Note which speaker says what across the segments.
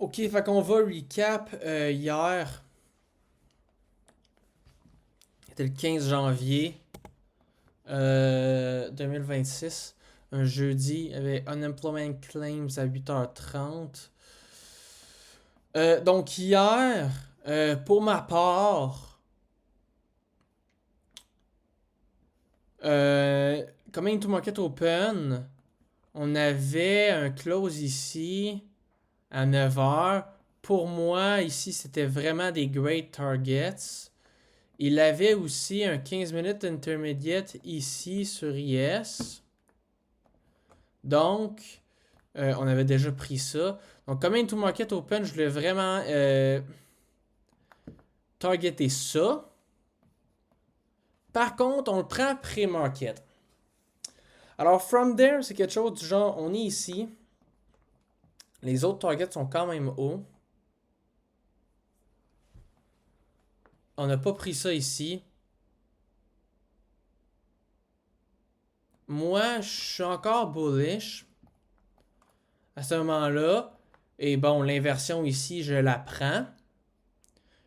Speaker 1: Ok, fait qu'on va recap hier. C'était le 15 janvier 2026. Un jeudi. Il y avait Unemployment Claims à 8h30. Donc hier, pour ma part, Coming to Market Open, on avait un close ici à 9h. Pour moi, ici, c'était vraiment des great targets. Il avait aussi un 15 minutes intermediate ici sur IS. Donc, on avait déjà pris ça. Donc, Coming to Market Open, je voulais vraiment targeter ça. Par contre, on le prend pré-market. Alors, from there, c'est quelque chose du genre, on est ici. Les autres targets sont quand même hauts. On n'a pas pris ça ici. Moi, je suis encore bullish à ce moment-là. Et bon, l'inversion ici, je la prends.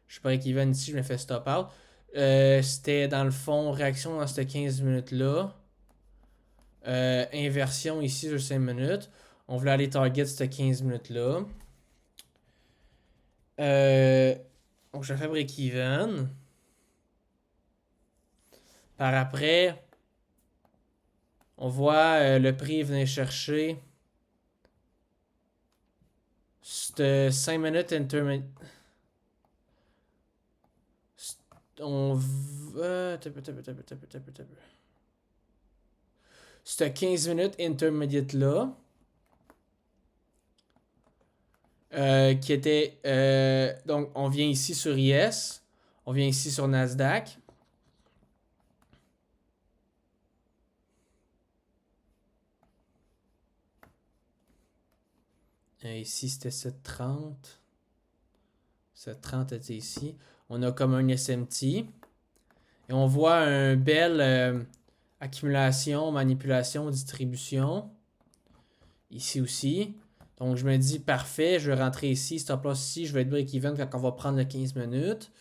Speaker 1: Je suis pas break-even ici, je me fais stop out. C'était dans le fond, réaction dans cette 15 minutes-là. Inversion ici sur 5 minutes. On voulait aller target cette 15 minutes-là. Donc je fais break-even. Par après, on voit le prix venir chercher cette 5 minutes intermédiaire. On va. Cette 15 minutes intermédiate là. Qui était. Donc, on vient ici sur IS. On vient ici sur Nasdaq. Ici, c'était 730. 730 était ici. On a comme un SMT. Et on voit un bel accumulation, manipulation, distribution. Ici aussi. Donc, je me dis, parfait, je vais rentrer ici, stop loss ici, je vais être break-even quand on va prendre le 15 minutes.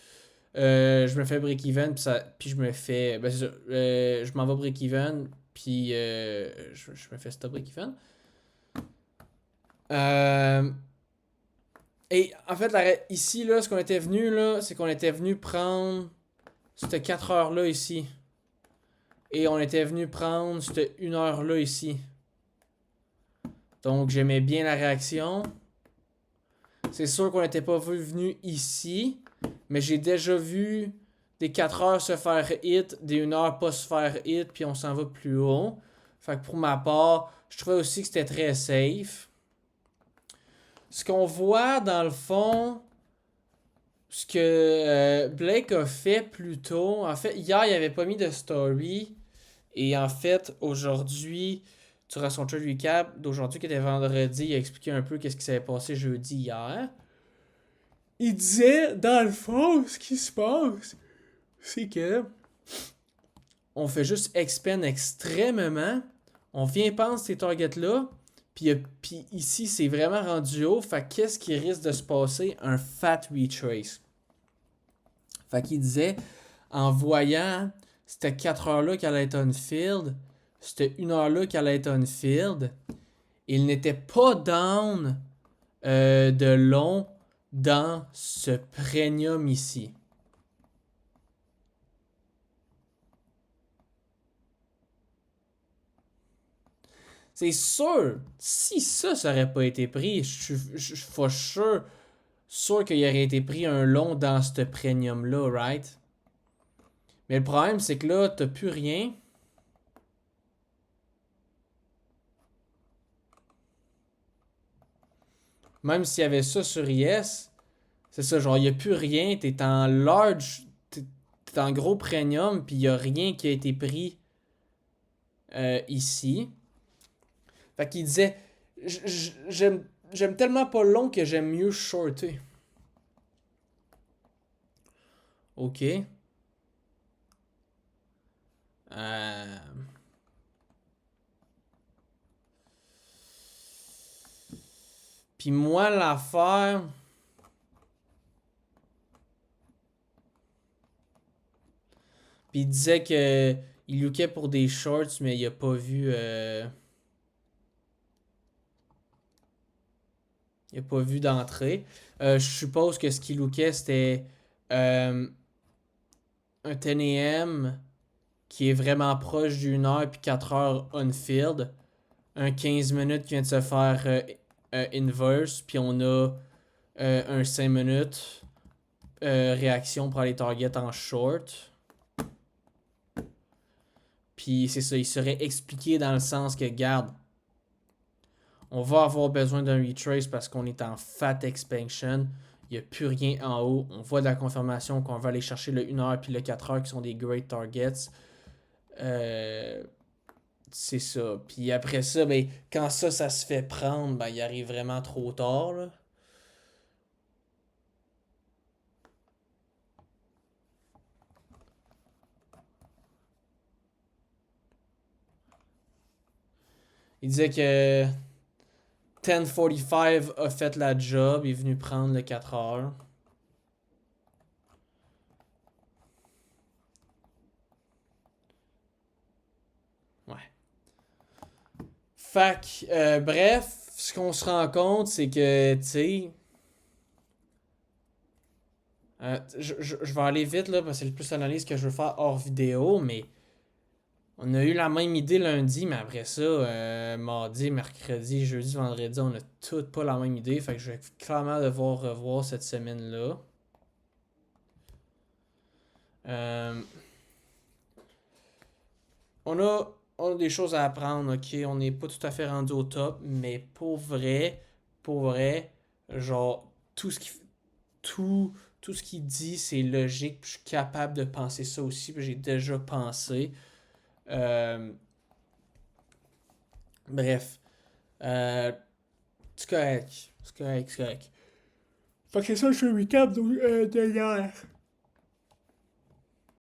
Speaker 1: Je me fais break-even, puis je me fais. Ben, je m'en vais break-even, puis je me fais stop break-even. Et en fait, ici, là, ce qu'on était venu, là, c'est qu'on était venu prendre cette 4 heures-là ici. Et on était venu prendre cette 1 heure-là ici. Donc, j'aimais bien la réaction. C'est sûr qu'on n'était pas venu ici, mais j'ai déjà vu des 4 heures se faire hit, des 1 heure pas se faire hit, puis on s'en va plus haut. Fait que pour ma part, je trouvais aussi que c'était très safe. Ce qu'on voit dans le fond, ce que Blake a fait plus tôt, en fait, hier il avait pas mis de story, et en fait, aujourd'hui, durant son trade recap d'aujourd'hui qui était vendredi, il a expliqué un peu qu'est-ce qui s'est passé jeudi hier. Il disait, dans le fond, ce qui se passe, c'est que on fait juste expand extrêmement. On vient prendre ces targets-là. Puis ici, c'est vraiment rendu haut. Fait qu'est-ce qui risque de se passer? Un fat retrace. Fait qu'il disait, en voyant cette 4 heures-là qu'elle allait être on field, cette 1 heure-là qu'elle allait être on field, il n'était pas down de long dans ce premium ici. C'est sûr, si ça aurait pas été pris, je suis for sûr qu'il aurait été pris un long dans ce premium-là, right? Mais le problème, c'est que là, t'as plus rien. Même s'il y avait ça sur IS, c'est ça, genre, il n'y a plus rien, t'es en large, t'es en gros premium, puis il n'y a rien qui a été pris ici. Fait qu'il disait, j'aime tellement pas long que j'aime mieux shorter. Ok. Euh... Puis moi, l'affaire... Puis il disait que il lookait pour des shorts, mais il a pas vu... il a pas vu d'entrée. Je suppose que ce qu'il lookait, c'était un 10 AM qui est vraiment proche d'une heure puis 4 heures on-field. Un 15 minutes qui vient de se faire inverse. Puis on a un 5 minutes réaction pour aller target en short. Puis c'est ça, il serait expliqué dans le sens que, garde, on va avoir besoin d'un retrace parce qu'on est en fat expansion. Il n'y a plus rien en haut. On voit de la confirmation qu'on va aller chercher le 1h puis le 4h qui sont des great targets. C'est ça. Puis après ça, ben, quand ça se fait prendre, ben, il arrive vraiment trop tard. Là. Il disait que 10:45 a fait la job, il est venu prendre le 4 heures. Ouais. Fait que, bref, ce qu'on se rend compte, c'est que, tu sais, je vais aller vite là, parce que c'est le plus l'analyse que je veux faire hors vidéo, mais on a eu la même idée lundi, mais après ça, mardi, mercredi, jeudi, vendredi, on a toutes pas la même idée. Fait que je vais clairement devoir revoir cette semaine-là. Euh, on a des choses à apprendre, ok? On n'est pas tout à fait rendu au top, mais pour vrai, genre, tout, tout ce qu'il dit, c'est logique. Puis je suis capable de penser ça aussi, puis j'ai déjà pensé. Euh, bref. Euh, c'est correct. C'est correct, c'est correct. Fait que c'est ça, je fais le recap de hier.